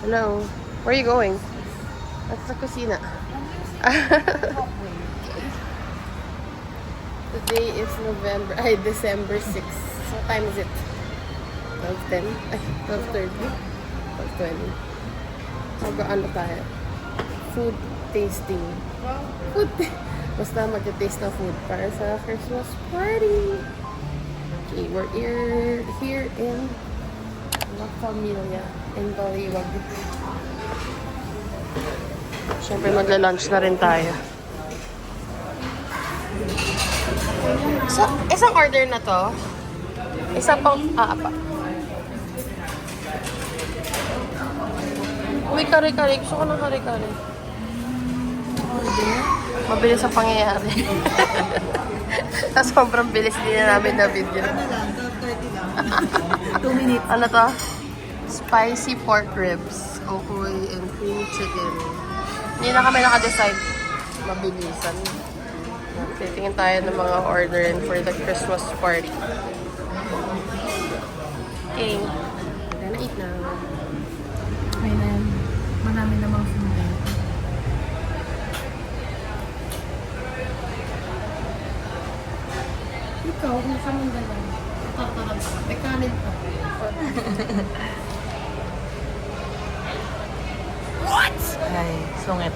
Hello. Where are you going? That's the kusina. Today is December 6th. So what time is it? 12:10? 12:30? 12:20. Mag-ano tayo? Food tasting. Basta mag-taste na food para sa Christmas party. Okay, we're here in La Familia in Baliwag. Siyempre magla-lunch na rin tayo. So, isang order na to. Isa pang apa. Uy, kare-kare. Gusto ko ng kare-kare. Mabilis ang pangyayari. Tapos sobrang bilis din na namin na video. 2 minutes. Ano to? Spicy pork ribs, okoy, and cream chicken. Hindi na kami naka-decide. Mabilisan. Titingin tayo ng mga orderin for the Christmas party. Okay. Gonna eat now. May na yan. Marami namang food. Ikaw, kung saan mong dalang? May kanin pa. What? Ay, sungit.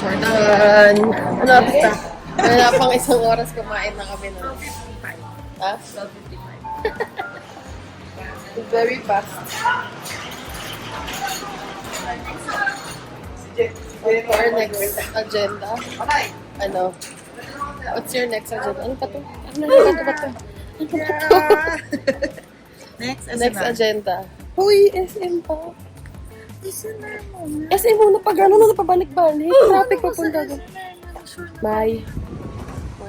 We're done. Ano basta? Wala pang isang oras kumain na kami na. 12:55. Ha? 12:55. Very fast. For our next agenda. Ano? What's your next agenda? Ano pa to? Ano ba to? Next agenda. Uy, SM pa. SM muna pag ano na pabalik-balik. Traffic papunta doon. Bye.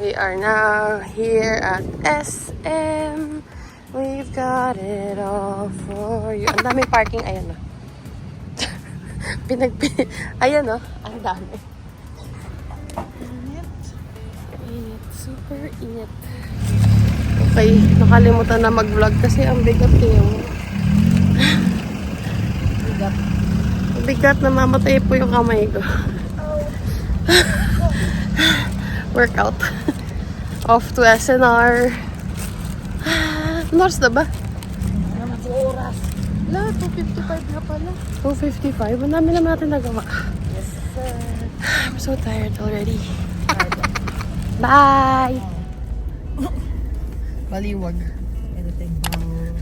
We are now here at SM. We've got it all for you. Ang daming parking. Ayan o. Ayan o. Ang dami. Init. Super init. Okay. Nakalimutan na mag-vlog kasi ang bigat yung bigat na mamatay po yung kamay ko. Workout. Off to SNR. Nors na ba? Oras. Wala, 2:55 na pala. 2:55? Ang dami naman natin nagawa. Yes, sir. I'm so tired already. Bye! Baliwag. Editing bowl.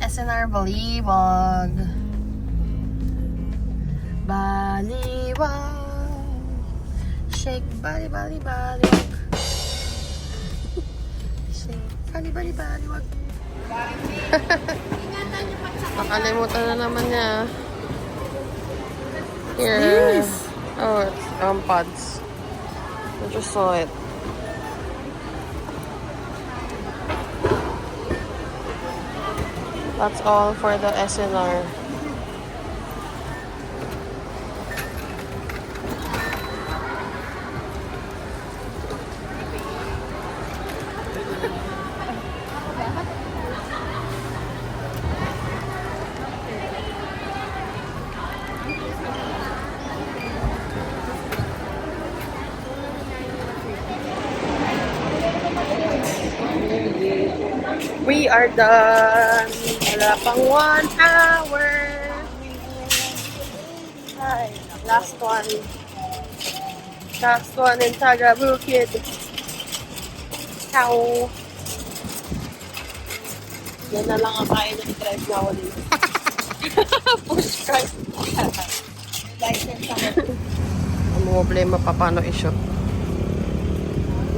SNR Baliwag. Baliwag. Shake, baliwag. Shake, baliwag. Nakalimutan na naman niya. Here. Oh, it's pods. I just saw it. That's all for the SNR. We are done. Wala pang 1 hour. Last one. Last one in Taga Bukid. Ciao. Yan na lang ang kaya ng drive na ulit. Push cart. License ako. Ang problema pa paano i-shot.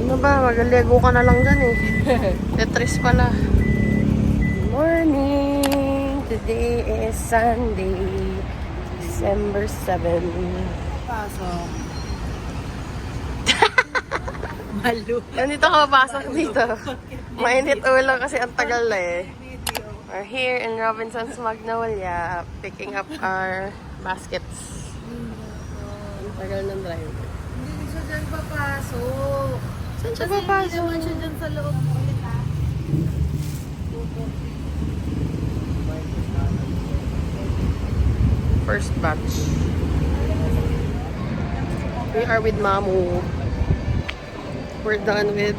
Ano ba? Mag-lego ka na lang dyan eh. Tetris pala. Morning! Today is Sunday, December 7. Pasok. Malu. Nandito ka papasok dito. Mainit ulo kasi ang tagal na eh. We're here in Robinson's Magnolia picking up our baskets. Ang tagal ng drive. Hindi siya dyan papasok. Saan siya Kasi papasok? hindi naman siya dyan sa loob ulit first batch. We are with Mamu. We're done with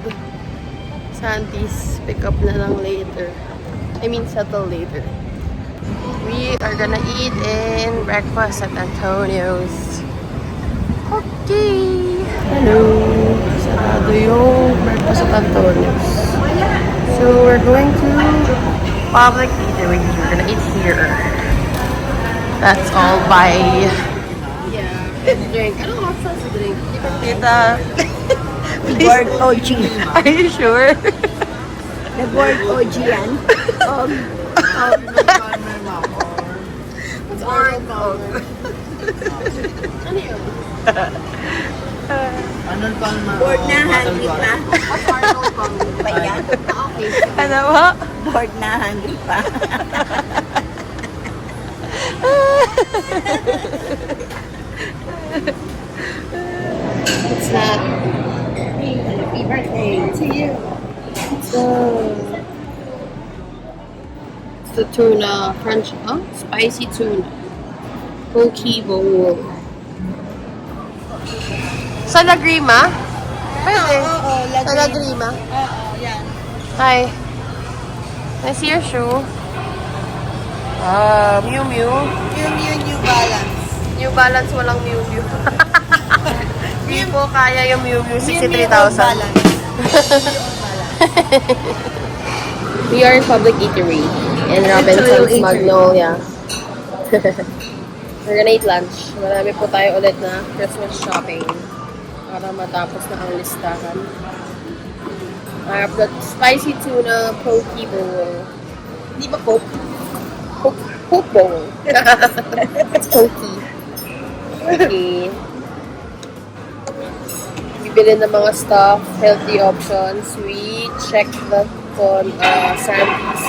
Santis. Pick up na lang later. I mean, settle later. We are gonna eat in breakfast at Antonio's. Okay! Hello! Sarado yung breakfast at Antonio's. So, we're going to public eatery. We're gonna eat here. That's all by... Yeah. Drink. I don't know what sauce to drink. Tita, Board OG. are you sure? The board OG yan. Board of... Ano yun? Board na hungry pa. Pa yan? Ano ba? Board na hungry pa. It's not. Happy birthday to you. So, it's the tuna French, spicy tuna. Poke bowl. Sa Lagrima? Pwede. Oo, Sa Lagrima. Oo, yan. Hi. I see your shoe. Miu Miu. Yung New Balance. New Balance, walang Miu Miu. Hindi po kaya yung Miu Miu, 63,000. Balance. We are in Public Eatery in Robinson's Magnolia. We're gonna eat lunch. Marami po tayo ulit na Christmas shopping para matapos na ang listahan. I have the spicy tuna poke bowl. Di ba Coke? Poke bowl. It's pokey. Okay. Bibili ng mga stuff, healthy options. We check the Santis.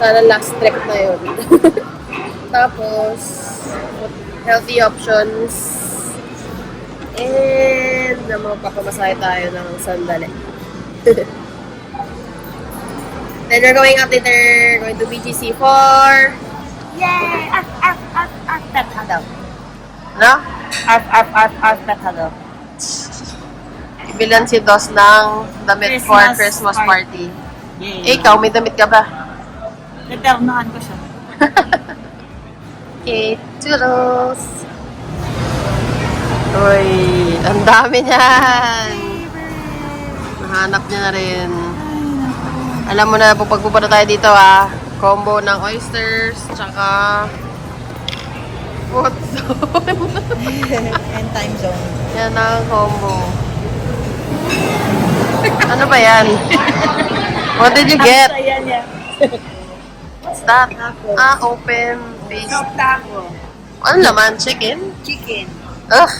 Sana last trek na yun. Tapos, healthy options. And, magpapamasahe tayo ng sandali. Then we're going up later, going to BGC for... Yay! Petalo. Ano? Petalo. Ibilan si Dos ng damit for Christmas party. Yay! Ikaw, may damit ka ba? Naternahan ko siya. Okay, toodles! Uy, ang dami niyan! Nahanap niya na rin. Alam mo na, pagpupunta tayo dito combo ng oysters, tsaka food zone. And time zone. Yan ang combo. Ano ba yan? What did you get? Ayan yan. What's that? Open face. Soft taco. Ano naman? Chicken? Chicken. Ugh!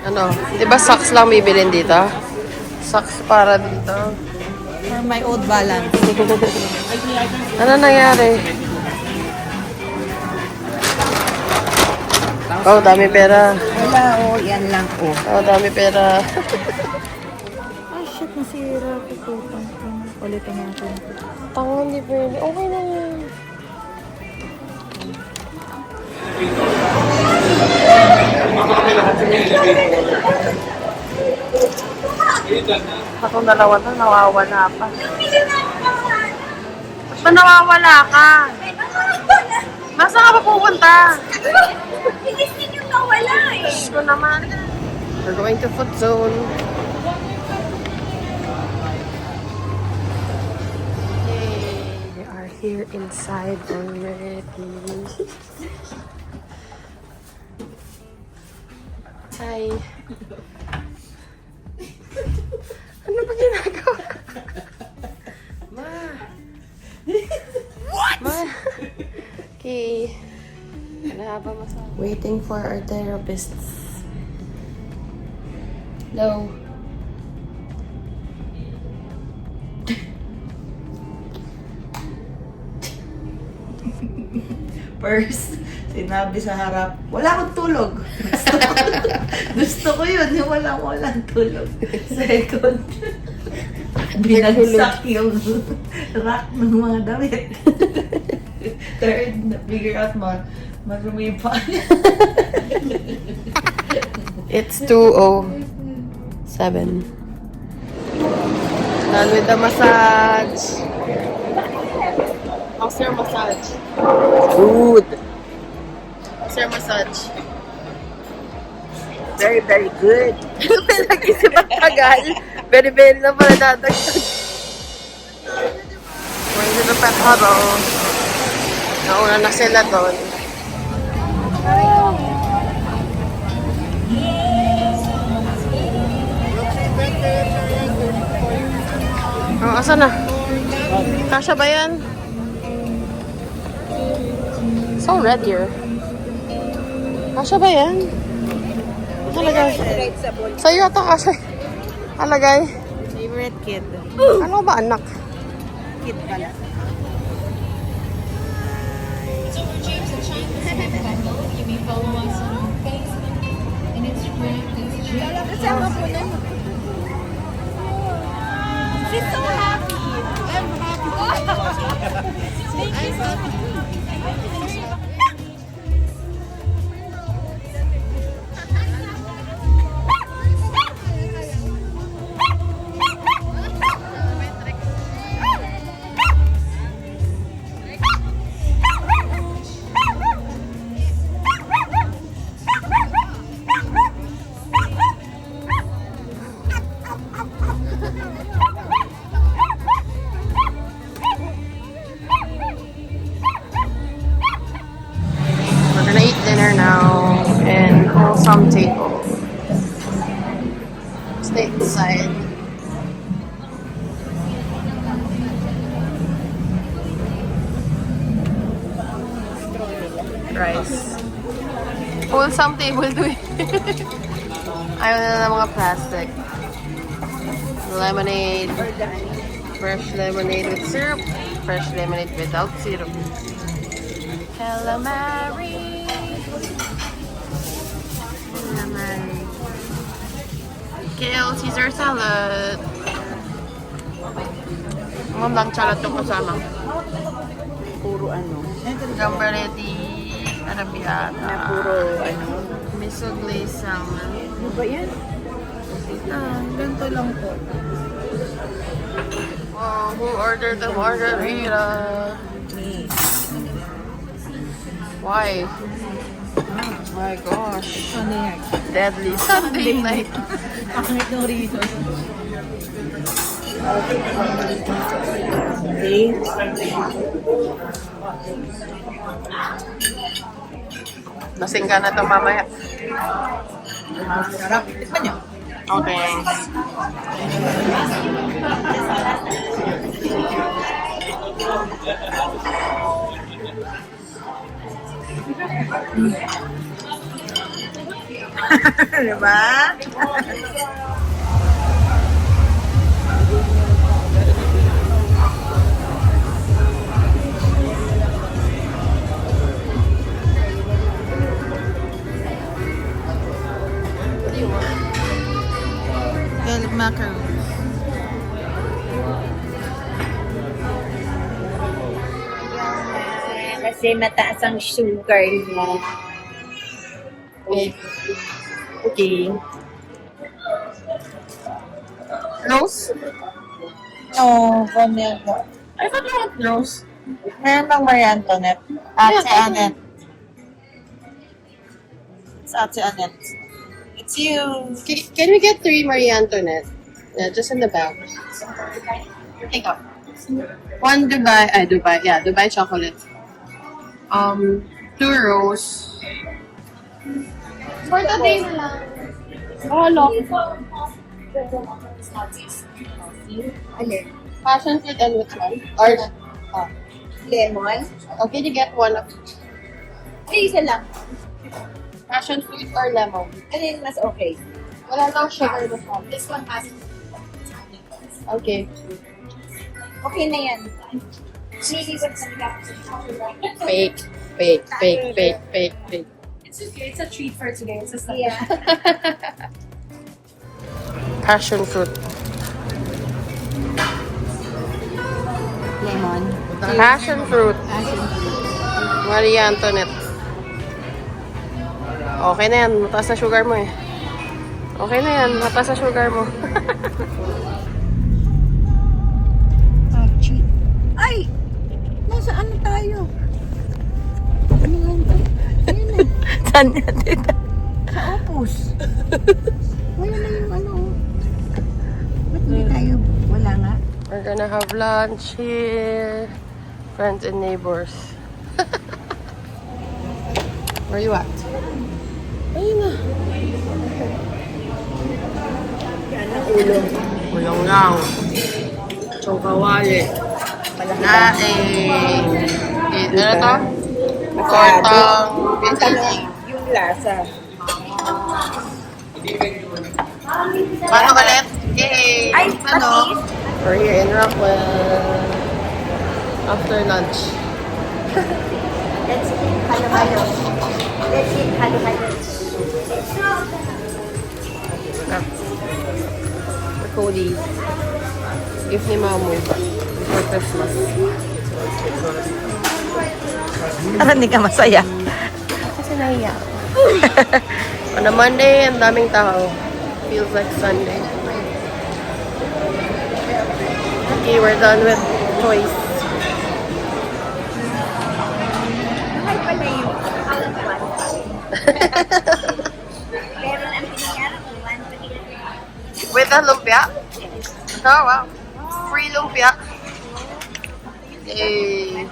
Ano? Di ba socks lang may bilhin dito? Socks para dito. For my old balance. Ano nangyari? Oh, dami pera. Wala, yan lang, Oh, dami pera. Ay, shit, nasira ko po. Ulitin natin. Tangan, di pwede. Okay na yan. Akong dalawa na, nawawala pa. Ba't ba nawawala ka? Nasaan ka pa pupunta? Bilis din yung nawala eh. Diyos ko naman. We're going to food zone. Yay! We are here inside already. Hi. Ano ba ginagawa? Ma. What? Ma. Okay. Waiting for our therapists. Hello. First, sinabi sa harap, wala akong tulog. Gusto ko yun, yung walang tulog. Second, binagsak yung rack ng mga damit. Third, na-figure out marumi pa. It's 2:07. Done with the massage. How's your massage? Good. How's your massage? Very, very good. Pinag-isip ang tagal. Very na pala dadagdag. Going to the pet huddle. Nauna na sila doon. Oh, asa na? Kasha ba yan? So red here. Kasha ba yan? Halagay. Sa'yo ito kasha. Halagay. Favorite kid. Ano ba anak? Kid pala. You may follow us on Facebook and Instagram. Kasama po na. She's so happy. I'm happy. Thank you so much. We're gonna eat dinner now in wholesome table. Stay inside. Rice. Wholesome table do it. Ayaw na ng mga plastic. Lemonade. Fresh lemonade with syrup. Fresh lemonade without syrup. Calamari. Calamari. Kale Caesar salad. Ang lang salad yung kasama. Puro ano. Gambareti. Arabiata. Na puro ano. Miso glazed salmon. Ano ba yan? Ganito lang po. Oh, who ordered the margarita? Me. Why? My gosh. Ano yan? Deadly Sunday night. Pangit ng reason. Okay. Lasing ka na to mamaya. Sarap. Tikman nyo. Okay. Diba? Garlic macarons. Kasi mataas ang sugar niya. Okay. Rose? No, ganyan. I thought you want rose. Meron bang Marie Antoinette? Ate Annette. It's Ate Annette. It's you. Can we get 3 Marie Antoinette? Yeah, just in the back. Take up. 1 Dubai chocolate. 2 rose. For today na lang. Oh, look. Passion fruit and which one? Or, Lemon. okay, you get one of Isa lang. passion fruit or lemon. Ano yung mas okay? Wala daw sugar na sa. This one has Okay. Okay na yan. cheese and some Fake. Fake, fake, fake, fake, fake. It's okay. It's a treat for today. It's a Sunday. Yeah. Passion fruit. Lemon. Passion fruit. Maria Antoinette. Okay na yan. Mataas na sugar mo eh. Okay na yan. Mataas na sugar mo. Ay! Nasaan na tayo? Ano lang ito? Ayun na. Saan yan dito? Sa Opus. Wala na yung ano. Ba't hindi tayo? Wala nga. We're gonna have lunch here. Friends and neighbors. Where you at? Ayun na. Ulong lang. Chongkawali. Naing. Ano to? Kortang. Yung lasa. Paano ulit? Yay! Ay, ano? We're here in Rockwell. After lunch. Let's eat halo-halo. Let's eat halo-halo. Cody. Gift ni Mamu. For Christmas. Parang hindi ka masaya. Kasi nahiya. On a Monday, ang daming tao. Feels like Sunday. Okay, we're done with toys. Mahal pala yung out one. Pero ang pinayara ko, one pa With the lumpia? Oh, wow. Free lumpia. Yay.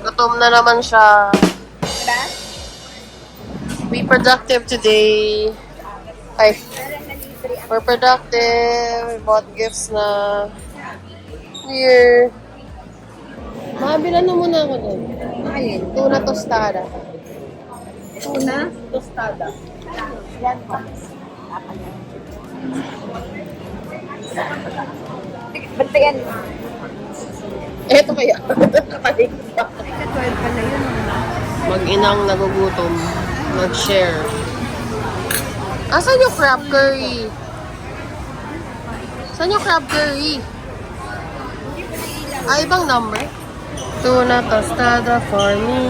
Gutom na naman siya. Diba? Be productive today. Ay, we're productive. We bought gifts na here. Makabilan na muna ako dun. Alin? Tuna tostada. Tuna? Tostada. Yan po. Bantayan mo. Eto kaya. Kapalik pa. Ka-12 pala yun. Mag-inang nagugutom. Nag-share. Asan yung crab curry? Saan yung crab curry? Ay, ibang number? Tuna tostada for me.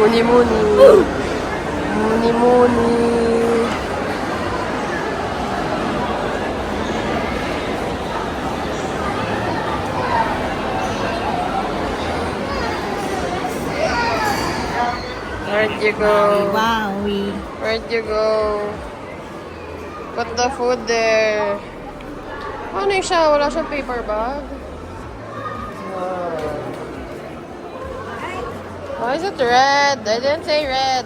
Muni-muni. Muni-muni. Where'd you go? Wowie. Where'd you go? Put the food there. Ano yung siya? Wala siyang paper bag? Why is it red? I didn't say red.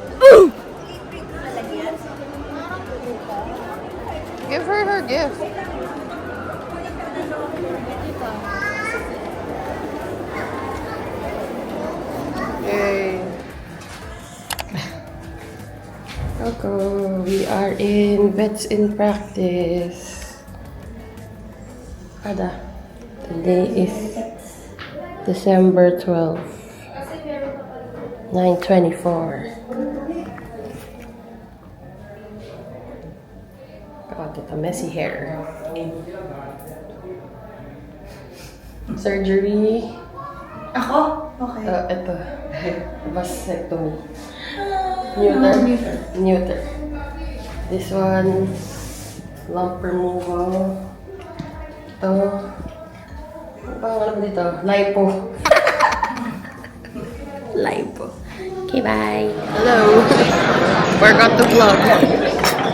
Give her her gift. Yay. Okay, we are in Vets in Practice. Ada. Today is December 12th. 9:24. God, got a messy hair. Surgery. Ako? Okay. Ito. Vasectomy. Neuter. This one, lump removal. Ito. Ano ba dito? Lipo. Lipo. Okay, bye. Hello. Forgot to vlog.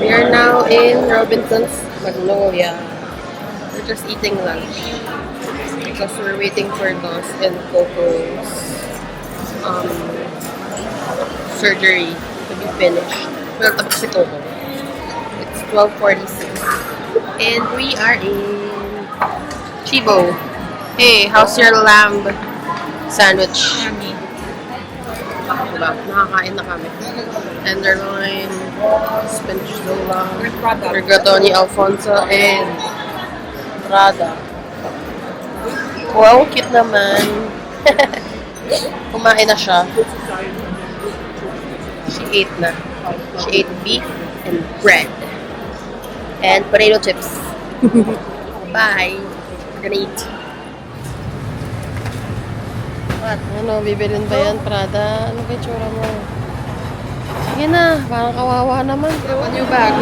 We are now in Robinson's Magnolia. We're just eating lunch. Because we're waiting for Nos and Coco's surgery to be finished. Well, tapos si Coco. It's 12:46. And we are in Chibo. Hey, how's your lamb sandwich? Yummy. Diba? Nakakain na kami. Tenderloin, spinach zola, With product. rigatoni Alfonso, and Prada. Wow, cute naman. Kumain na siya. She ate na. She ate beef and bread. And potato chips. Bye. We're gonna eat. What? Ano, bibilin ba yan, Prada? Ano ba yung tsura mo? Sige na, parang kawawa naman. Go on your bag.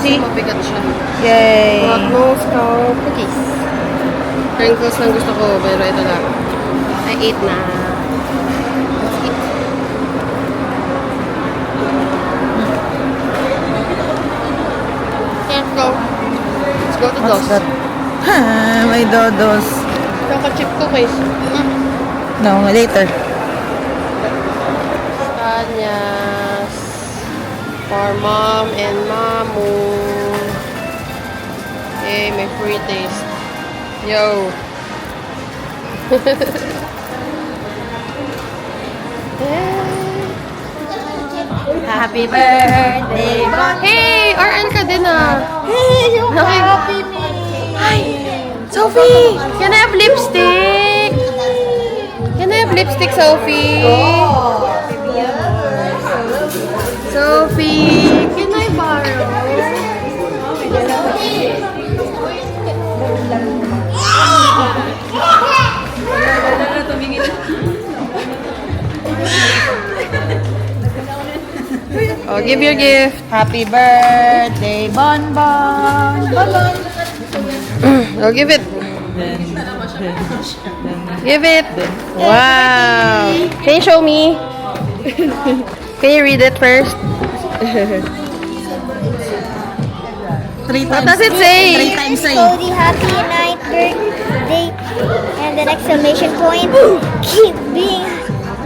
See? Mabigat siya. Yay! Hot nose cow cookies. Crinkles lang gusto ko, pero ito lang. I ate na. Let's eat. Let's go. Let's go to Dos. May dodos. Kaka-chip cookies. No, later. Kanyas. For mom and mamu. Hey, may free taste. Yo. Happy birthday! Hey! RN ka din ah. Hey, yung Okay. happy me! Hi! Sophie! Can I have lipstick? Can I have lipstick, Sophie? Sophie! Can I borrow? Oh, give your gift. Happy birthday, Bonbon! Bonbon! Oh, give it. Give it. Wow. Can you show me? Can you read it first? What does it say? 3 times say. Cody, happy 9th birthday, and an exclamation point. Keep being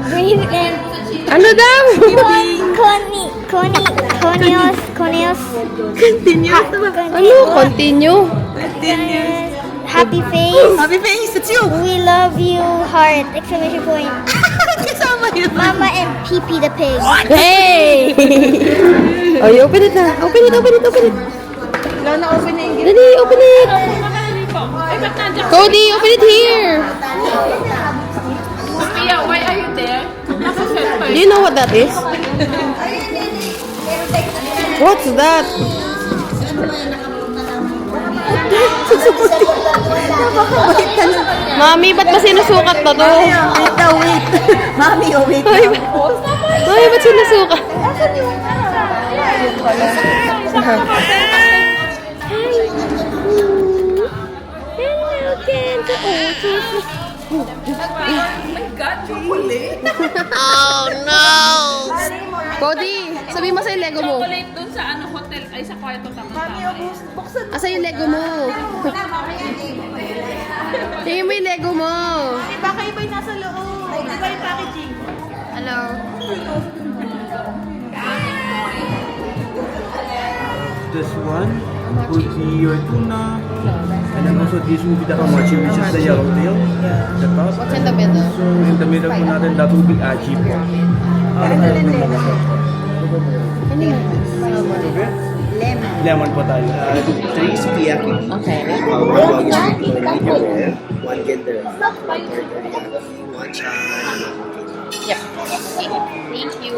brave and Ano daw? Conios. Continue. Ano? Continue? Happy face. Happy face, it's you! We love you, heart! Exclamation point. Kasama yun. Mama and Pee the pig. Hey! Oh, you open it na. Open it. Wala na open na yung Dali, open it. Cody, open it here. Sophia, why are you there? Do you know what that is? What's that? Mami, ba't ba sinusukat na to? Wait na, wait. Mami, oh, wait Mami, na. Mami, ba't sinusukat? Oh no! Cody, sabi mo sa yung Lego mo. Chocolate dun sa hotel, ay sa kwarto tama-tama. Asa yung Lego mo? Tingin mo yung Lego mo. Baka iba'y nasa loob. Iba yung packaging. Hello. This one would be your tuna, and then also this will be the hamachi, which is the yellowtail, the top. What's in the middle? So in the middle po natin, that will be aji po. Lemon po tayo. 3 sukiyaki. Okay. One is medium rare, one gender, one chai. Yep. Thank you.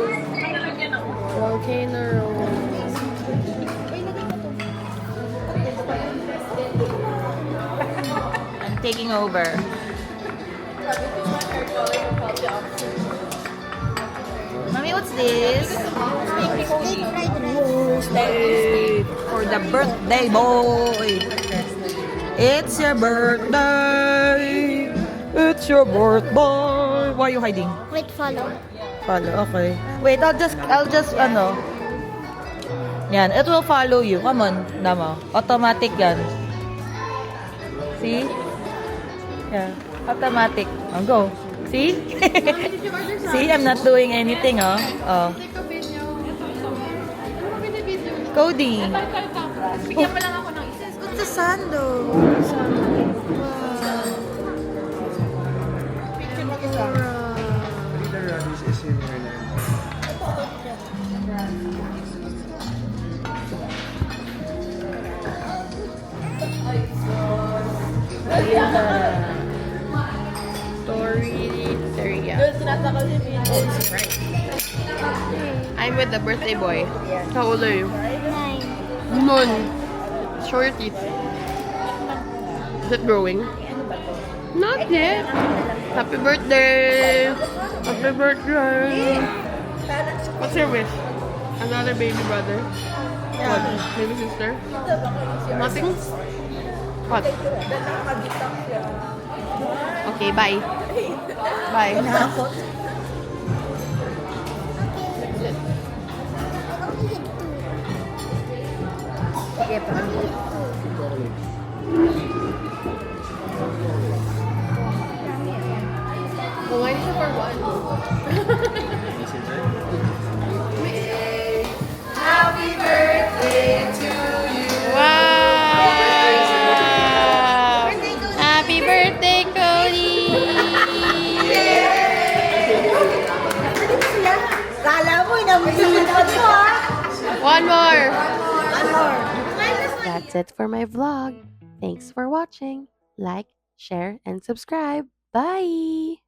Volcano roll. I'm taking over. Mommy, what's this? Steak for the birthday boy. It's your birthday. It's your birthday. Why are you hiding? Wait, follow. Follow, okay. Wait, I'll just, Yan, it will follow you. Come on, Damo. Automatic yan. See? Yeah, automatic. Oh, go. See? See, I'm not doing anything, oh. Oh. Cody. Bigyan pa lang ako ng isa. What's the sando? The radish is in your name. I'm with the birthday boy. How old are you? 9. None. Show your teeth. Is it growing? Not yet. Happy birthday! Happy birthday! What's your wish? Another baby brother? What? Baby sister? Nothing? What? Okay, bye. Bye. Why is it for one? Happy birthday to you! Wow! Happy birthday, Cody! One more! That's it for my vlog. Thanks for watching. Like, share, and subscribe. Bye!